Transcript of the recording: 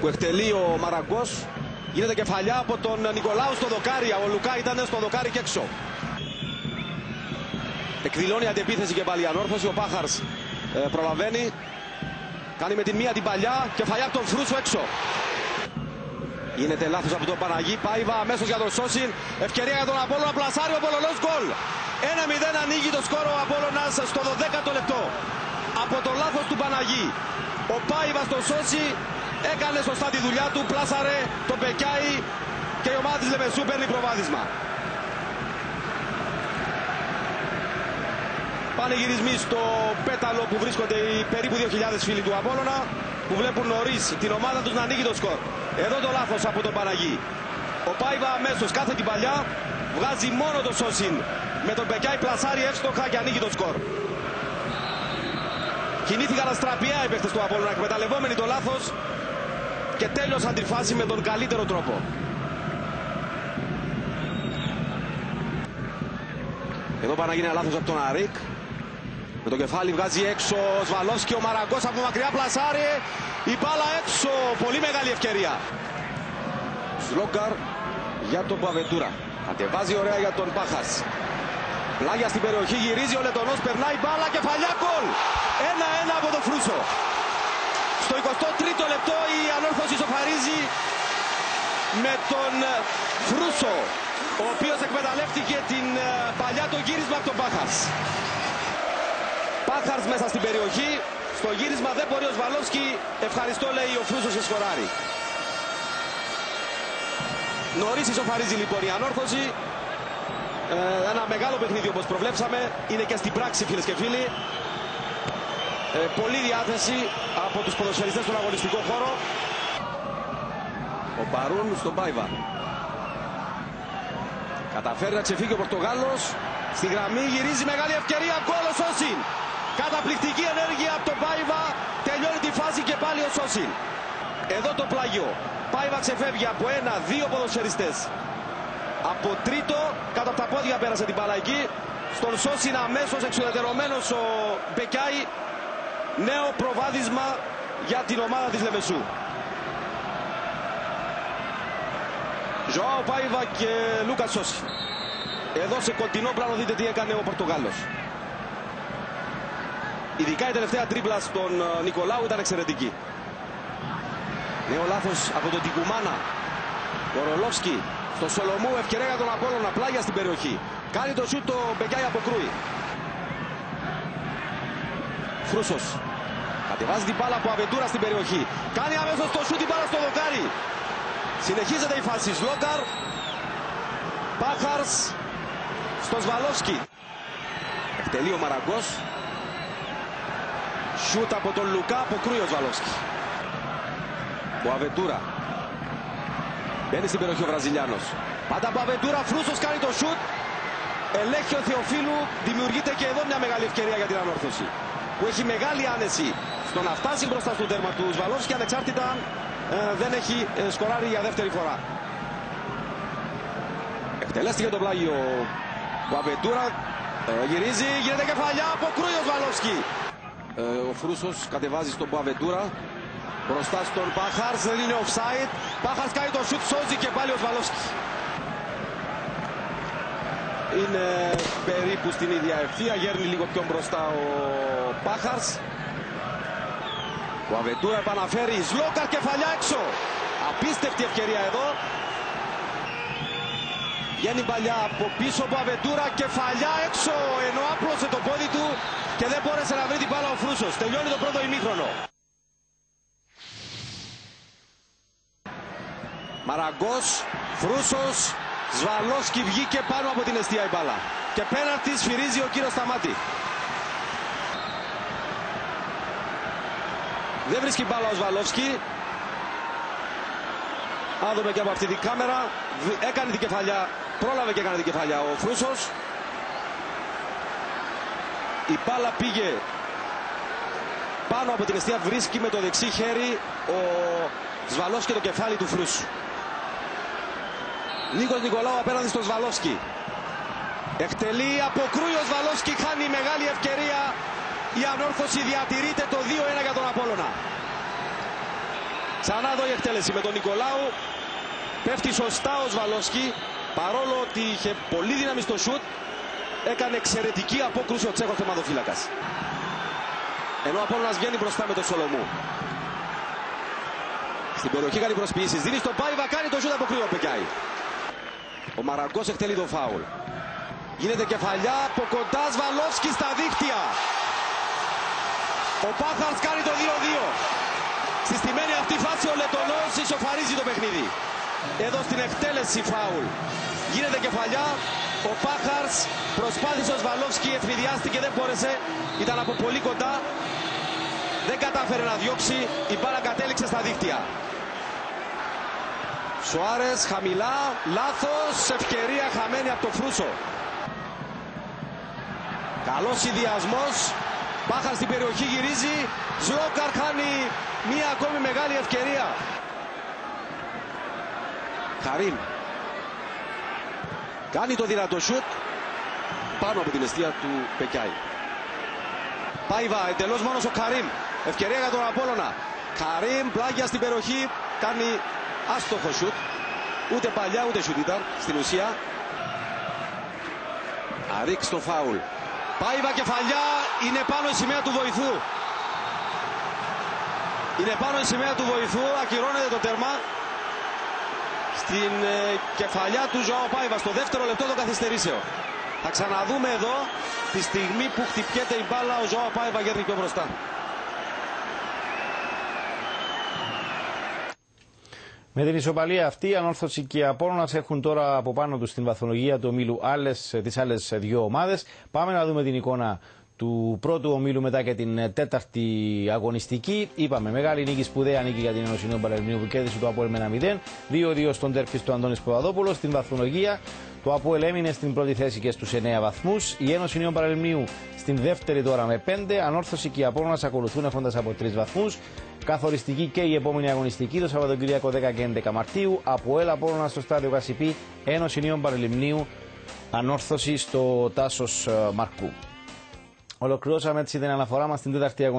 που εκτελεί ο Μαραγκός. Γίνεται κεφαλιά από τον Νικολάου στο δοκάρι. Ο Λουκά ήταν στο δοκάρι και έξω. Εκδηλώνει αντεπίθεση και πάλι η Ανόρθωση. Ο Πάχαρς προλαβαίνει. Κάνει με την μία την παλιά. Κεφαλιά από τον Φρούσο έξω. Γίνεται λάθος από τον Παναγί. Πάιβα αμέσως για τον Σόσιν. Ευκαιρία για τον Απόλλωνα. Πλασάρει ο Πολωνός. Γκολ. 1-0 ανοίγει το σκόρο ο Απόλλωνας στο 12ο λεπτό. Από το λάθος του Παναγί. Ο Πάιβα στο Σόση έκανε σωστά τη δουλειά του. Πλάσαρε τον Μπεκιάη και η ομάδα της Λεμεσού παίρνει προβάδισμα. Πανηγυρισμοί στο Πέταλο που βρίσκονται οι περίπου 2.000 φίλοι του Απόλλωνα, που βλέπουν νωρίς την ομάδα τους να ανοίγει το σκορ. Εδώ το λάθος από τον Παναγί. Ο Πάιβα αμέσως κάθε την παλιά, βγάζει μόνο το Σόσιν. Με τον Μπεκιάη πλασάρει εύστοχα και ανοίγει το σκορ. Κινήθηκαν αστραπιαία οι παίκτες του Απόλλωνα, εκμεταλλευόμενοι το λάθος, και τέλειωσαν τη φάση με τον καλύτερο τρόπο. Εδώ πάνε να γίνει ένα λάθος από τον Αρίκ. Με το κεφάλι βγάζει έξω ο Σβαλόσκι. Ο Μαραγκός από μακριά πλασάρει. Η μπάλα έξω. Πολύ μεγάλη ευκαιρία. Σλόγκαρ για τον Παβεντούρα. Κατεβάζει ωραία για τον Πάχας. Πλάγια στην περιοχή, γυρίζει ο Λετωνός, περνάει μπάλα, κεφαλιά, γκολ. 1-1 από τον Φρούσο. Στο 23ο λεπτό η Ανόρθωση ισοφαρίζει με τον Φρούσο, ο οποίος εκμεταλλεύτηκε την παλιά το γύρισμα από τον Πάχας. Πάχαρς μέσα στην περιοχή, στο γύρισμα δεν μπορεί ο Σβαλόσκι. Ευχαριστώ, λέει ο Φρούσος, και σκοράρει. Νωρίς ισοφαρίζει λοιπόν η Ανόρθωση. Ένα μεγάλο παιχνίδι όπως προβλέψαμε. Είναι και στην πράξη, φίλες και φίλοι. Πολλή διάθεση από τους ποδοσφαιριστές στον αγωνιστικό χώρο. Ο Μπαρούν στον Πάιβα. Καταφέρει να ξεφύγει ο Πορτογάλος. Στη γραμμή γυρίζει, μεγάλη ευκαιρία. Γκολ ο Σόσιν. Καταπληκτική ενέργεια από τον Πάιβα. Τελειώνει τη φάση και πάλι ο Σόσιν. Εδώ το πλάγιο. Πάιβα ξεφεύγει από 1-2 ποδοσφαιριστές. Από τρίτο, κάτω από τα πόδια πέρασε την μπάλα εκεί. Στον Σόσιν αμέσως εξουδετερωμένος ο Μπεκιάη. Νέο προβάδισμα για την ομάδα της Λεμεσού. Ζωάο Πάιβα και Λούκα Σόσιν. Εδώ σε κοντινό πλάνο δείτε τι έκανε ο Πορτογάλος. Ειδικά η τελευταία τρίπλα στον Νικολάου ήταν εξαιρετική. Νέο λάθος από τον Τικουμάνα. Ο Ρολόφσκι στο Σολομού, ευκαιρία για τον Απόλλωνα, πλάγια στην περιοχή. Κάνει το σούτ, το Μπεκιάη αποκρούει. Φρούσος κατεβάζει την μπάλα από Αβεντούρα στην περιοχή. Κάνει αμέσως το σούτ, την μπάλα στο δοκάρι. Συνεχίζεται η φάση. Σλόγκαρ, Πάχαρς στο Σβαλόσκι. Εκτελεί ο Μαραγκός. Σούτ από τον Λουκά, αποκρούει ο Σβαλόσκι. Ο Αβεντούρα μπαίνει στην περιοχή ο Βραζιλιάνος. Πάντα από Αβεντούρα, Φρούσος κάνει το σούτ. Ελέγχει ο Θεοφίλου. Δημιουργείται και εδώ μια μεγάλη ευκαιρία για την Ανόρθωση, που έχει μεγάλη άνεση στο να φτάσει μπροστά στο τέρμα του Σβαλόσκι, ανεξάρτητα δεν έχει σκοράρει για δεύτερη φορά. Εκτελέστηκε το πλάγιο ο Αβεντούρα. Γυρίζει, γίνεται κεφαλιά, αποκρούει ο Σβαλόσκι. Ο Φρούσος κατεβάζει στον Αβεντούρα. Μπροστά στον Πάχαρς, δεν είναι offside. Πάχαρς κάνει το σουτ, σώζει και πάλι ο Σβαλόσκι. Είναι περίπου στην ίδια ευθεία, γέρνει λίγο πιο μπροστά ο Πάχαρς. Ο Αβεντούρα επαναφέρει, Σλόγκαρ, κεφαλιά έξω. Απίστευτη ευκαιρία εδώ. Βγαίνει παλιά από πίσω από Αβεντούρα, κεφαλιά έξω, ενώ άπλωσε το πόδι του και δεν μπόρεσε να βρει την μπάλα ο Φρούσος. Τελειώνει το πρώτο ημίχρονο. Μαραγκός, Φρούσος, Σβαλόσκι, βγήκε πάνω από την εστία η μπάλα. Και πέναλτι σφυρίζει ο κύριος Σταμάτη. Δεν βρίσκει μπάλα ο Σβαλόσκι. Αν δούμε και από αυτή την κάμερα, έκανε την κεφαλιά, πρόλαβε και έκανε την κεφαλιά ο Φρούσος. Η μπάλα πήγε πάνω από την εστία, βρίσκει με το δεξί χέρι ο Σβαλόσκι το κεφάλι του Φρούσου. Νίκος Νικολάου απέναντι στο Σβαλόσκι. Εκτελεί, αποκρούει ο Σβαλόσκι, χάνει μεγάλη ευκαιρία. Η Ανόρθωση διατηρείται το 2-1 για τον Απόλλωνα. Ξανά εδώ η εκτέλεση με τον Νικολάου. Πέφτει σωστά ο Σβαλόφσκι. Παρόλο ότι είχε πολύ δύναμη στο σουτ, έκανε εξαιρετική απόκρουση ο Τσέχος θεματοφύλακας. Ενώ ο Απόλλωνας βγαίνει μπροστά με τον Σολομού. Στην περιοχή κάνει προσποιήσεις. Δίνει στον Πάιβα, κάνει το σουτ από κρύο Πεκάη. Ο Μαραγκός εκτελεί το φάουλ. Γίνεται κεφαλιά από κοντά, Σβαλόφσκι στα δίχτυα. Ο Πάχαρς κάνει το 2-2. Στη στημένη αυτή φάση ο Λετωνός ισοφαρίζει το παιχνίδι. Εδώ στην εκτέλεση φάουλ. Γίνεται κεφαλιά. Ο Πάχαρς προσπάθησε ο Σβαλόφσκι, ευνηδιάστηκε, δεν μπόρεσε. Ήταν από πολύ κοντά. Δεν κατάφερε να διώξει. Η μπάλα κατέληξε στα δίχτυα. Σοάρες χαμηλά. Λάθος. Ευκαιρία χαμένη από το Φρούσο. Καλός συνδυασμός. Πάχαρς στην περιοχή γυρίζει. Ζλόκαρ χάνει μία ακόμη μεγάλη ευκαιρία. Καρίμ. Κάνει το δυνατό σουτ πάνω από την εστία του Πεκάη. Πάιβα, εντελώς μόνος ο Καρίμ. Ευκαιρία για τον Απόλλωνα. Καρίμ, πλάγια στην περιοχή. Κάνει άστοχο σουτ. Ούτε παλιά ούτε σουτ ήταν στην ουσία. Αρίξ το φάουλ. Πάιβα κεφαλιά. Είναι πάνω η σημαία του βοηθού. Είναι πάνω η σημαία του βοηθού. Ακυρώνεται το τέρμα. Στην κεφαλιά του Ζωάο Πάιβα στο δεύτερο λεπτό των καθυστερήσεων. Θα ξαναδούμε εδώ τη στιγμή που χτυπιέται η μπάλα, ο Ζωάο Πάιβα γέρνει πιο μπροστά. Με την ισοπαλία αυτή, η Ανόρθωση και η Απόλλωνας έχουν τώρα από πάνω τους στην βαθμολογία του ομίλου τις άλλες δύο ομάδες. Πάμε να δούμε την εικόνα του πρώτου ομίλου μετά και την τέταρτη αγωνιστική. Είπαμε, μεγάλη νίκη, σπουδαία νίκη για την Ένωση Νέων Παραλιμνίου που κέρδισε το ΑΠΟΕΛ με 1-0. 2-2 στον τέρφι του Αντώνης Παπαδόπουλος. Στην βαθμολογία το ΑΠΟΕΛ έμεινε στην πρώτη θέση και στους 9 βαθμούς. Η Ένωση Νέων Παραλιμνίου στην δεύτερη τώρα με 5. Ανόρθωση και η Απόλλωνας ακολουθούν έχοντας από 3 βαθμούς. Καθοριστική και η επόμενη αγωνιστική το Σαββατοκύριακο 10 και 11 Μαρτίου. ΑΠΟΕΛ Απόλλωνας στο στάδιο Κασιπί. Ένωση Νέων Παραλιμνίου Ανόρθωση στο Τάσος Μαρκού. Ολοκληρώσαμε έτσι την αναφορά μας στην τέταρτη αγωνιστική.